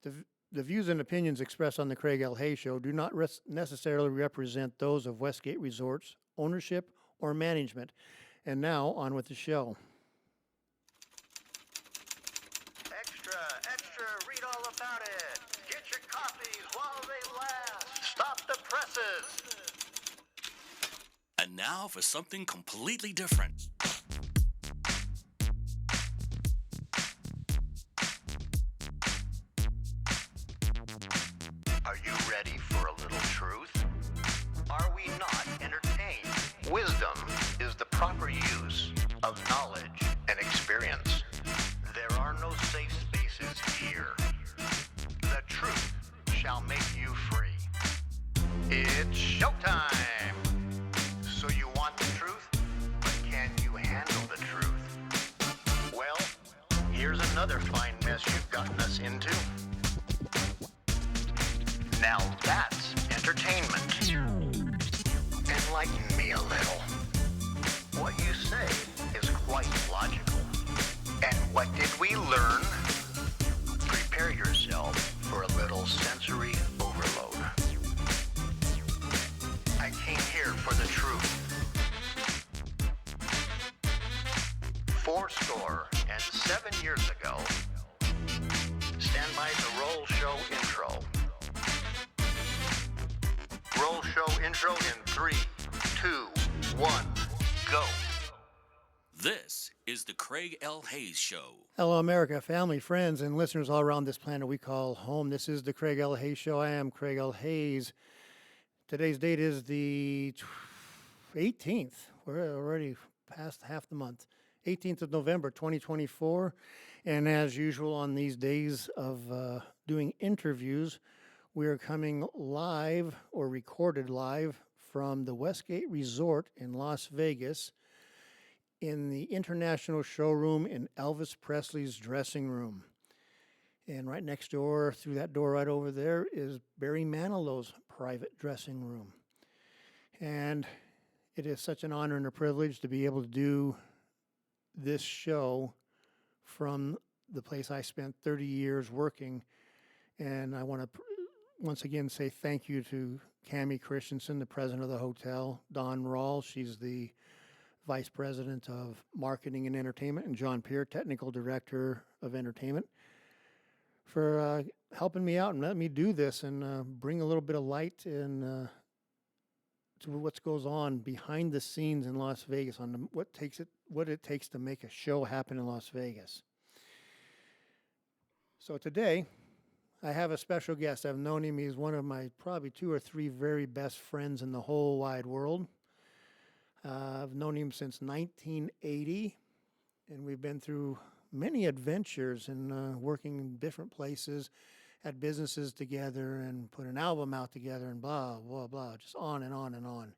The views and opinions expressed on the Craig L. Hayes Show do not necessarily represent those of Westgate Resorts, ownership, or management. And now, on with the show. Extra, extra, read all about it. Get your copies while they last. Stop the presses. And now for something completely different. Are you ready for a little truth? Are we not entertained? Wisdom is the proper use of knowledge and experience. There are no safe spaces here. The truth shall make you free. It's showtime! So you want the truth, but can you handle the truth? Well, here's another fine mess you've gotten us into. Now that's entertainment. Enlighten me a little. What you say is quite logical. And what did we learn? Prepare yourself for a little sensory overload. I came here for the truth. 7 years ago, stand by the roll show intro. Roll show intro in 3, 2, 1, go. This is the Craig L. Hayes Show. Hello, America, family, friends, and listeners all around this planet we call home. This is the Craig L. Hayes Show. I am Craig L. Hayes. Today's date is the 18th. We're already past half the month. 18th of November, 2024. And as usual on these days of doing interviews, we are coming live or recorded live from the Westgate Resort in Las Vegas in the International Showroom in Elvis Presley's dressing room. And right next door, through that door right over there, is Barry Manilow's private dressing room. And it is such an honor and a privilege to be able to do this show from the place I spent 30 years working. And I want to once again say thank you to Cammie Christensen, the president of the hotel, Dawn Rawls, she's the vice president of marketing and entertainment, and John Peer, technical director of entertainment, for helping me out and letting me do this and bring a little bit of light and to what goes on behind the scenes in Las Vegas on what it takes to make a show happen in Las Vegas. So today, I have a special guest. I've known him. He's one of my probably 2 or 3 very best friends in the whole wide world. I've known him since 1980, and we've been through many adventures and working in different places, had businesses together, and put an album out together, and blah, blah, blah, just on and on and on.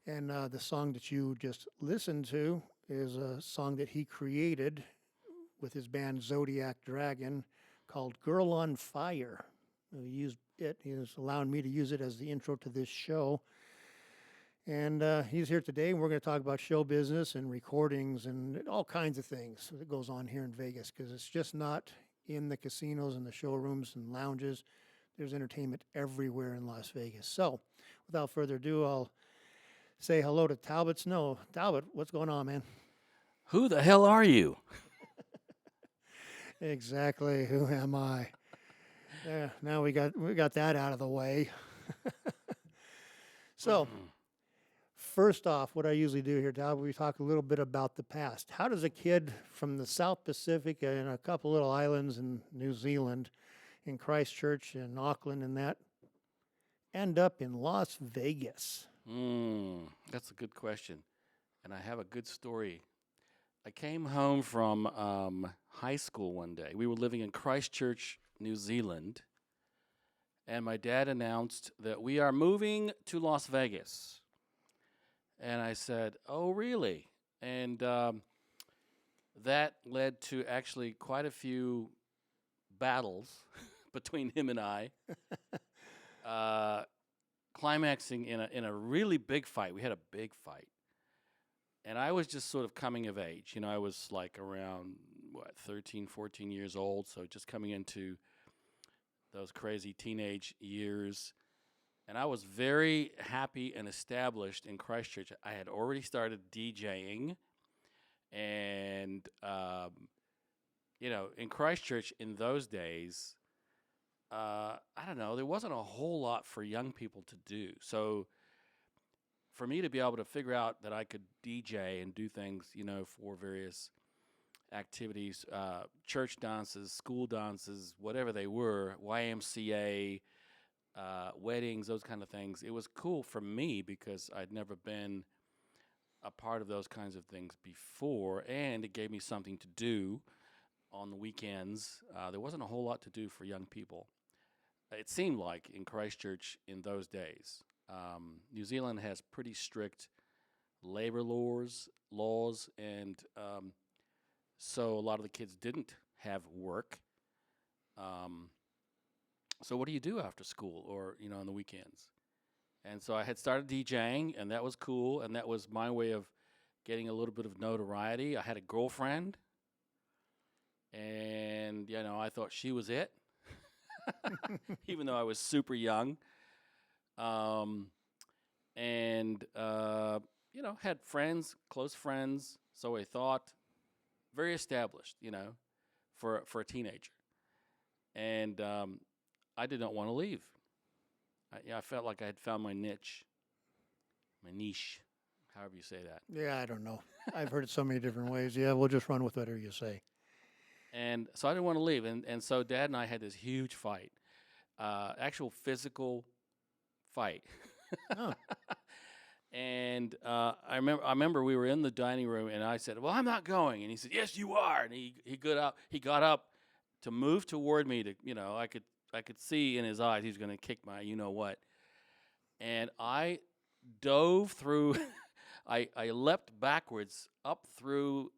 And the song that you just listened to is a song that he created with his band Zodiac Dragon called Girl on Fire. We used it. He was allowing me to use it as the intro to this show. And he's here today, and we're going to talk about show business and recordings and all kinds of things that goes on here in Vegas, because it's just not in the casinos and the showrooms and lounges. There's entertainment everywhere in Las Vegas. So without further ado, I'll say hello to Talbot Snow. Talbot, what's going on, man? Who the hell are you? Exactly. Who am I? Yeah, now we got that out of the way. So, first off, what I usually do here, Talbot, we talk a little bit about the past. How does a kid from the South Pacific and a couple little islands in New Zealand, in Christchurch and Auckland and that, end up in Las Vegas? That's a good question, and I have a good story. I came home from high school one day. We were living in Christchurch, New Zealand, and my dad announced that we are moving to Las Vegas. And I said, "Oh, really?" And that led to actually quite a few battles between him and I, climaxing in a really big fight. We had a big fight. And I was just sort of coming of age. You know, I was like around, 13, 14 years old, so just coming into those crazy teenage years. And I was very happy and established in Christchurch. I had already started DJing. And, in Christchurch in those days, I don't know, there wasn't a whole lot for young people to do. So for me to be able to figure out that I could DJ and do things, for various activities, church dances, school dances, whatever they were, YMCA, weddings, those kind of things. It was cool for me because I'd never been a part of those kinds of things before, and it gave me something to do on the weekends. There wasn't a whole lot to do for young people. It seemed like in Christchurch in those days. New Zealand has pretty strict labor laws, and so a lot of the kids didn't have work. So what do you do after school or, on the weekends? And so I had started DJing, and that was cool, and that was my way of getting a little bit of notoriety. I had a girlfriend, and, I thought she was it, even though I was super young. Had friends, close friends, so I thought, very established, for a teenager. And I did not want to leave. I felt like I had found my niche, however you say that. Yeah, I don't know. I've heard it so many different ways. Yeah, we'll just run with whatever you say. And so I didn't want to leave. And so Dad and I had this huge fight, actual physical fight. Oh. And I remember we were in the dining room, and I said, "Well, I'm not going." And he said, "Yes, you are." And he got up to move toward me to, I could see in his eyes he was going to kick my what. And I dove through, I leapt backwards up through,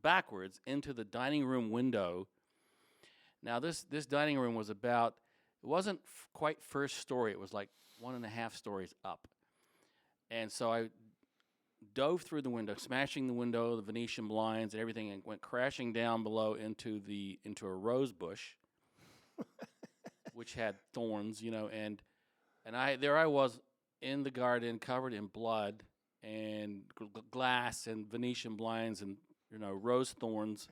backwards into the dining room window. Now this dining room was it wasn't quite first story. It was like 1.5 stories up. And so I dove through the window, smashing the window, the Venetian blinds, and everything, and went crashing down below into a rose bush, which had thorns, and I was in the garden, covered in blood and glass and Venetian blinds and rose thorns.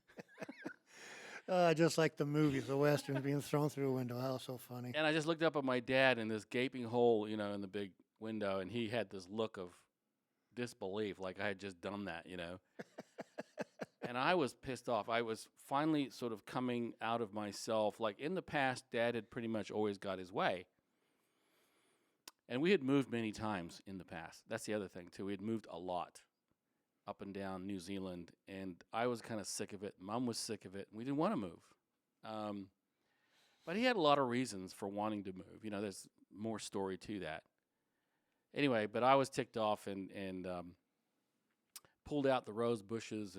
Just like the movies, the westerns being thrown through a window. How so funny. And I just looked up at my dad in this gaping hole, in the big window, and he had this look of disbelief, like I had just done that, And I was pissed off. I was finally sort of coming out of myself. Like in the past, Dad had pretty much always got his way. And we had moved many times in the past. That's the other thing, too. We had moved a lot up and down New Zealand, and I was kind of sick of it. Mom was sick of it, and we didn't want to move. But he had a lot of reasons for wanting to move. There's more story to that. Anyway, but I was ticked off and pulled out the rose bushes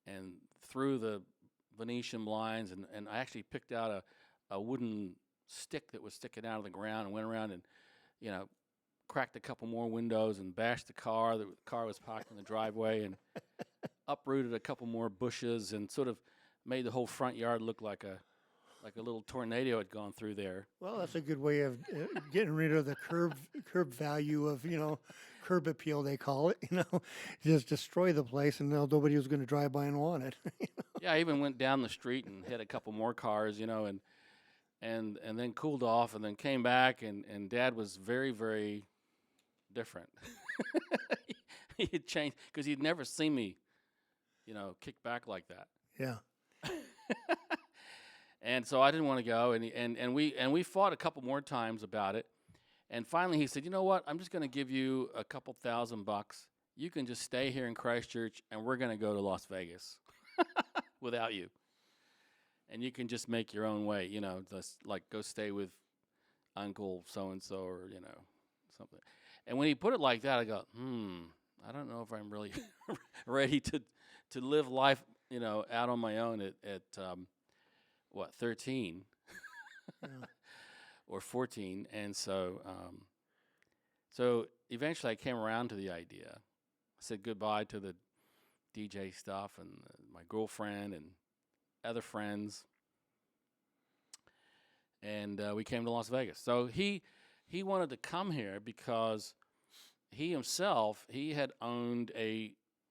and threw the Venetian blinds, and I actually picked out a wooden stick that was sticking out of the ground and went around and, cracked a couple more windows and bashed the car. The car was parked in the driveway, and uprooted a couple more bushes and sort of made the whole front yard look like a little tornado had gone through there. Well, that's a good way of getting rid of the curb value of, curb appeal, they call it, just destroy the place, and nobody was going to drive by and want it. Yeah, I even went down the street and hit a couple more cars, and then cooled off, and then came back, and Dad was very, very different. He had changed because he'd never seen me, kick back like that. Yeah. And so I didn't want to go, and we fought a couple more times about it. And finally he said, "You know what? I'm just going to give you a couple $1,000. You can just stay here in Christchurch, and we're going to go to Las Vegas without you. And you can just make your own way, just like go stay with Uncle so-and-so or, something." And when he put it like that, I go, I don't know if I'm really ready to live life, out on my own at 13 Yeah. or 14. And so so eventually I came around to the idea. I said goodbye to the DJ stuff and my girlfriend and other friends. and we came to Las Vegas. So he wanted to come here because he himself he had owned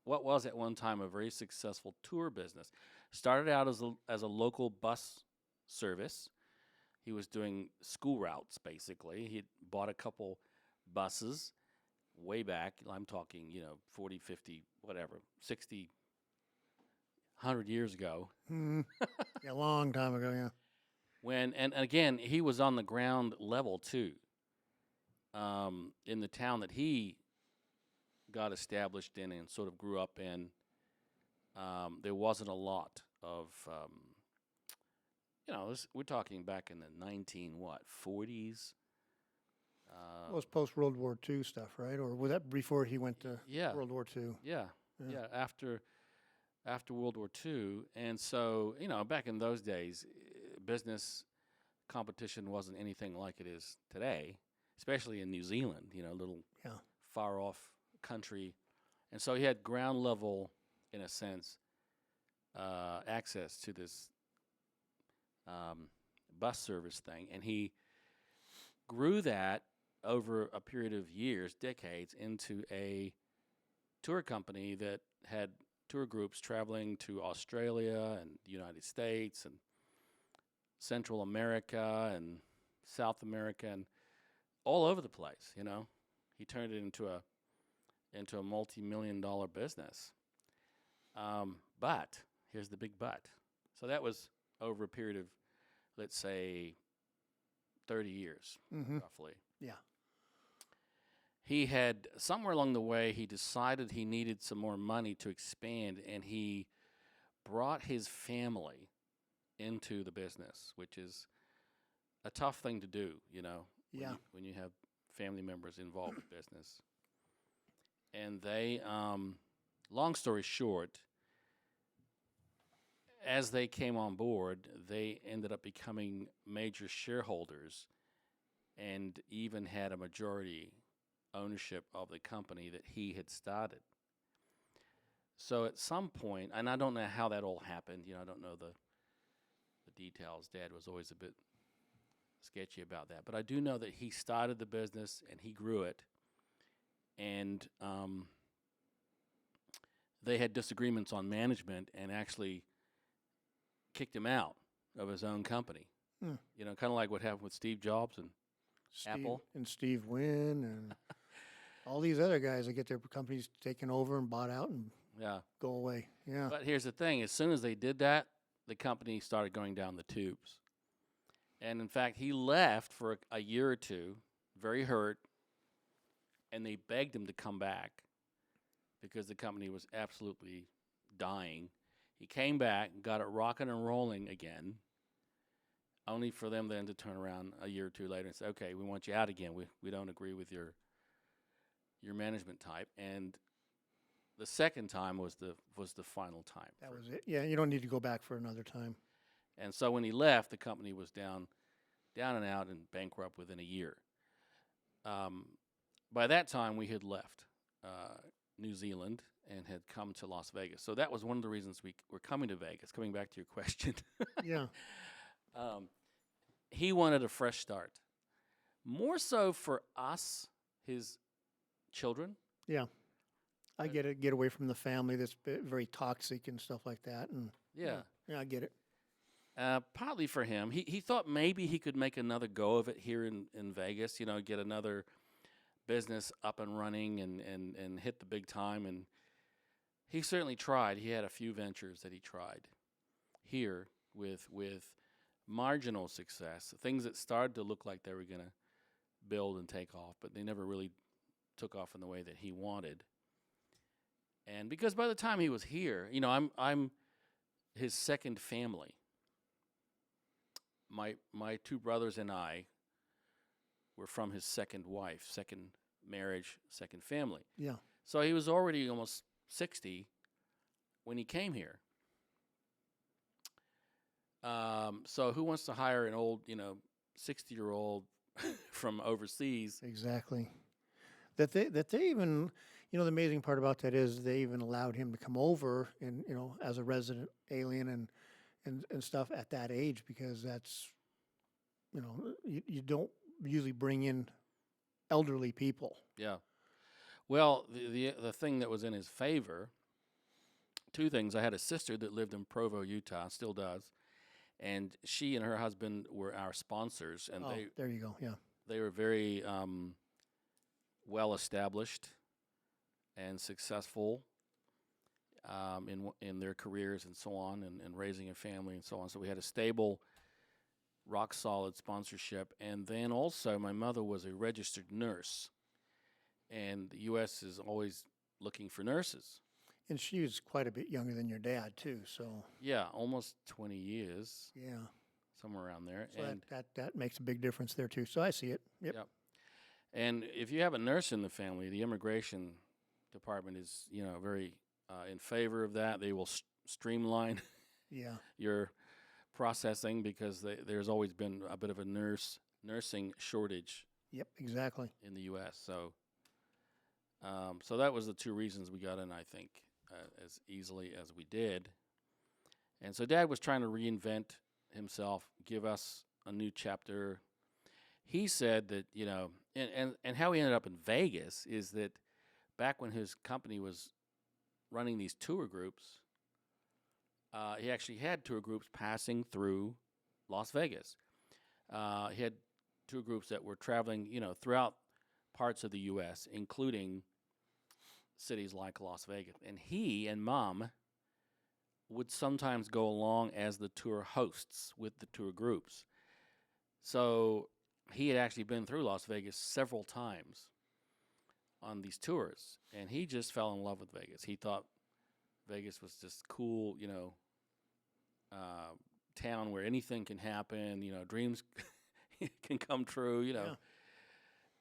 what was at one time a very successful tour business. Started out as a local bus service. He was doing school routes basically. He bought a couple buses way back. I'm talking 40, 50, whatever, 60, 100 years ago. Yeah, a long time ago. Yeah. And again, he was on the ground level too. In the town that he got established in and sort of grew up in, there wasn't a lot of, we're talking back in the 40s. Well, it was post World War II stuff, right? Or was that before he went to Yeah. World War II? Yeah. After World War II, and so back in those days, business competition wasn't anything like it is today, especially in New Zealand. Little Yeah. far off country, and so he had ground level, in a sense, access to this bus service thing, and he grew that over a period of years, decades, into a tour company that had tour groups traveling to Australia and the United States and Central America and South America and all over the place. He turned it into a multi-million-dollar business. But here's the big but. So that was over a period of, let's say, 30 years, roughly. Yeah. He had, somewhere along the way, he decided he needed some more money to expand, and he brought his family into the business, which is a tough thing to do, Yeah. when you have family members involved with business. And they, long story short, as they came on board, they ended up becoming major shareholders and even had a majority ownership of the company that he had started. So at some point, and I don't know how that all happened, I don't know the details. Dad was always a bit sketchy about that. But I do know that he started the business and he grew it. And they had disagreements on management and actually kicked him out of his own company. Kind of like what happened with Steve Jobs and Apple. And Steve Wynn and all these other guys that get their companies taken over and bought out and go away. Yeah. But here's the thing. As soon as they did that, the company started going down the tubes. And in fact, he left for a year or two, very hurt, and they begged him to come back because the company was absolutely dying. He came back, got it rocking and rolling again, only for them then to turn around a year or two later and say, okay, we want you out again. We don't agree with your management type. And the second time was the final time. That was it. Yeah, you don't need to go back for another time. And so when he left, the company was down and out and bankrupt within a year. By that time, we had left New Zealand and had come to Las Vegas. So that was one of the reasons we were coming to Vegas, coming back to your question. Yeah. He wanted a fresh start. More so for us, his children. Yeah. I get it. Get away from the family that's very toxic and stuff like that. And Yeah. Yeah, I get it. Partly for him. He thought maybe he could make another go of it here in Vegas, get another business up and running and hit the big time. And he certainly tried. He had a few ventures that he tried here with marginal success, things that started to look like they were going to build and take off, but they never really took off in the way that he wanted. And because by the time he was here, I'm his second family. My two brothers and I were from his second wife, second marriage, second family. Yeah. So he was already almost 60 when he came here. So who wants to hire an old, 60-year-old from overseas? Exactly. That they even, the amazing part about that is they even allowed him to come over and, as a resident alien and stuff at that age, because that's you don't usually bring in elderly people. Yeah. Well, the thing that was in his favor, two things. I had a sister that lived in Provo, Utah, still does, and she and her husband were our sponsors, and Oh, there you go. Yeah. they were very well established and successful in their careers and so on, and raising a family and so on. So we had a stable, rock solid sponsorship, and then also my mother was a registered nurse, and the U.S. is always looking for nurses. And she was quite a bit younger than your dad too. So Yeah, almost 20 years, yeah, somewhere around there. so And that makes a big difference there too. So I see it. Yep. Yep. And if you have a nurse in the family, the immigration department is, very in favor of that. They will streamline Yeah. your processing because there's always been a bit of a nursing shortage Yep. Exactly. in the U.S. So that was the two reasons we got in, I think, as easily as we did. And so Dad was trying to reinvent himself, give us a new chapter. He said that, and how he ended up in Vegas is that back when his company was running these tour groups, he actually had tour groups passing through Las Vegas. He had tour groups that were traveling, throughout parts of the U.S., including cities like Las Vegas. And he and Mom would sometimes go along as the tour hosts with the tour groups. So he had actually been through Las Vegas several times on these tours, and he just fell in love with Vegas. He thought Vegas was just cool, town where anything can happen, dreams can come true, Yeah.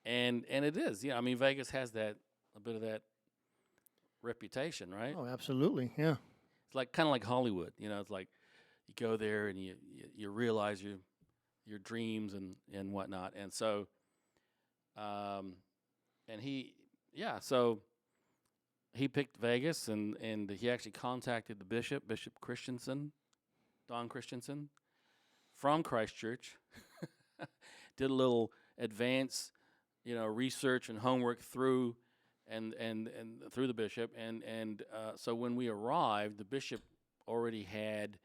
and it is. I mean, Vegas has a bit of that reputation, right? Oh, absolutely. Yeah. It's like kind of like Hollywood, it's like you go there and you realize your dreams and whatnot, and so so he picked Vegas, and he actually contacted the Bishop Christensen, Don Christensen, from Christchurch. Did a little advance, research and homework through and through the bishop, and so when we arrived, the bishop already had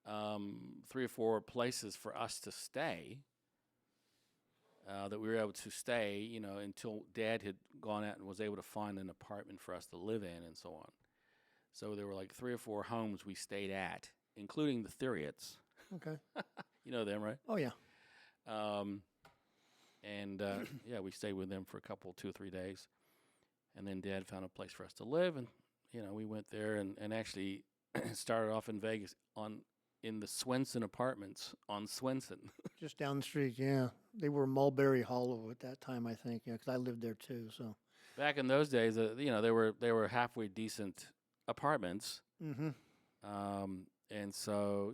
3 or 4 places for us to stay. That we were able to stay, until Dad had gone out and was able to find an apartment for us to live in and so on. So there were like 3 or 4 homes we stayed at, including the Thuriots. Okay. You know them, right? Oh yeah. We stayed with them for a couple, 2 or 3 days. And then Dad found a place for us to live, and, we went there and actually started off in Vegas in the Swenson Apartments on Swenson. Just down the street. Yeah. They were Mulberry Hollow at that time, I think. Yeah, because I lived there too. So. Back in those days, they were halfway decent apartments. Mm-hmm. And so,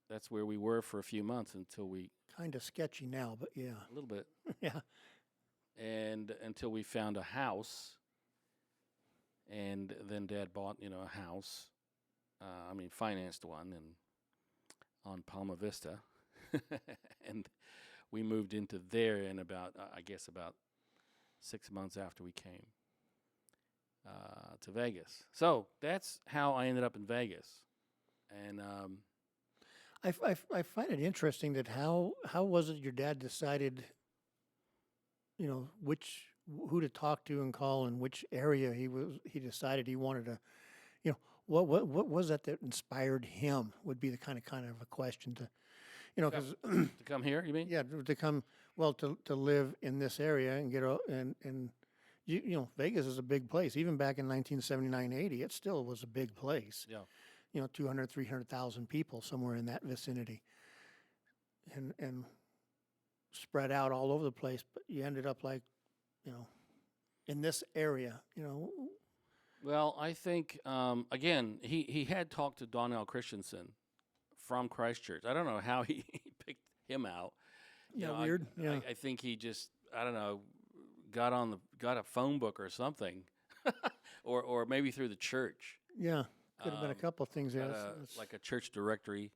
that's where we were for a few months until we... Kind of sketchy now, but yeah. A little bit. Yeah. And until we found a house, and then Dad bought, a house. Financed one on Palma Vista, and we moved into there in about 6 months after we came to Vegas. So that's how I ended up in Vegas, and I find it interesting that how was it your dad decided, who to talk to and call, and which area he decided he wanted to, what was that inspired him would be the kind of a question to, because to come here, you mean? yeah, to come, well, to live in this area and and Vegas is a big place. Even back in 1979, 80, it still was a big place. Yeah. 200, 300,000 people, somewhere in that vicinity, and spread out all over the place. But you ended up in this area, Well, I think, again, he had talked to Donnell Christensen from Christchurch. I don't know how he picked him out. Weird. I think he just, I don't know, got a phone book or something, or maybe through the church. Yeah, could have been a couple of things there. Like a church directory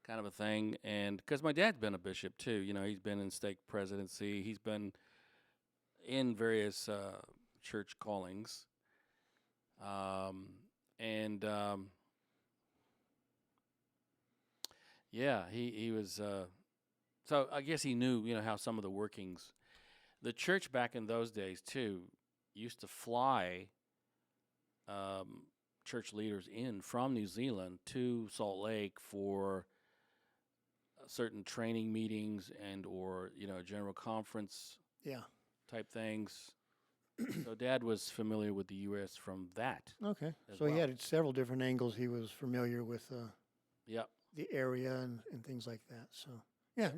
kind of a thing. And because my dad's been a bishop too, he's been in stake presidency, he's been in various church callings, and yeah, he was. So I guess he knew, how some of the workings. The church back in those days too used to fly church leaders in from New Zealand to Salt Lake for certain training meetings and or general conference Yeah. type things. So Dad was familiar with the U.S. from that. Okay. As So he well. had several different angles. He was familiar with Yep. the area and things like that. So yeah,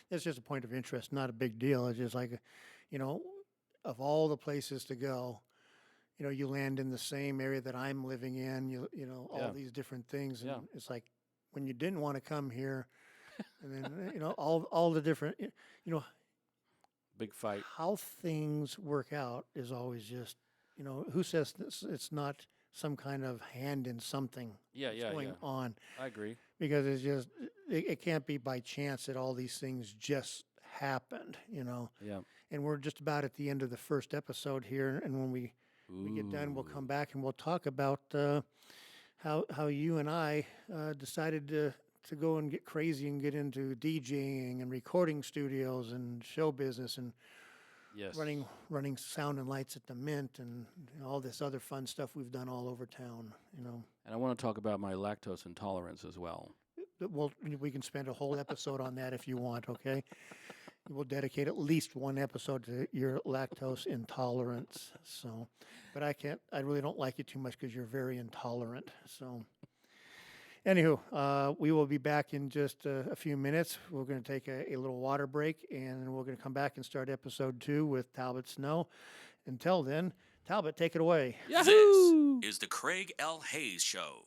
that's just a point of interest, not a big deal. It's just like, of all the places to go, you land in the same area that I'm living in. All Yeah. these different things, and Yeah. it's like when you didn't want to come here, and then all the different, Big fight. how things work out is always just, who says it's not some kind of hand in something Yeah. that's Yeah. going Yeah. on. I agree. Because it's just it can't be by chance that all these things just happened, Yeah. And we're just about at the end of the first episode here, and when we get done, we'll come back and we'll talk about how you and I decided to go and get crazy and get into DJing and recording studios and show business and Yes. running sound and lights at the Mint and all this other fun stuff we've done all over town, And I want to talk about my lactose intolerance as well. Well, we can spend a whole episode on that if you want, okay? We'll dedicate at least one episode to your lactose intolerance. So, but I really don't like you too much because you're very intolerant. So, anywho, we will be back in just a few minutes. We're going to take a little water break, and we're going to come back and start episode 2 with Talbot Snow. Until then, Talbot, take it away. This is the Craig L. Hayes Show.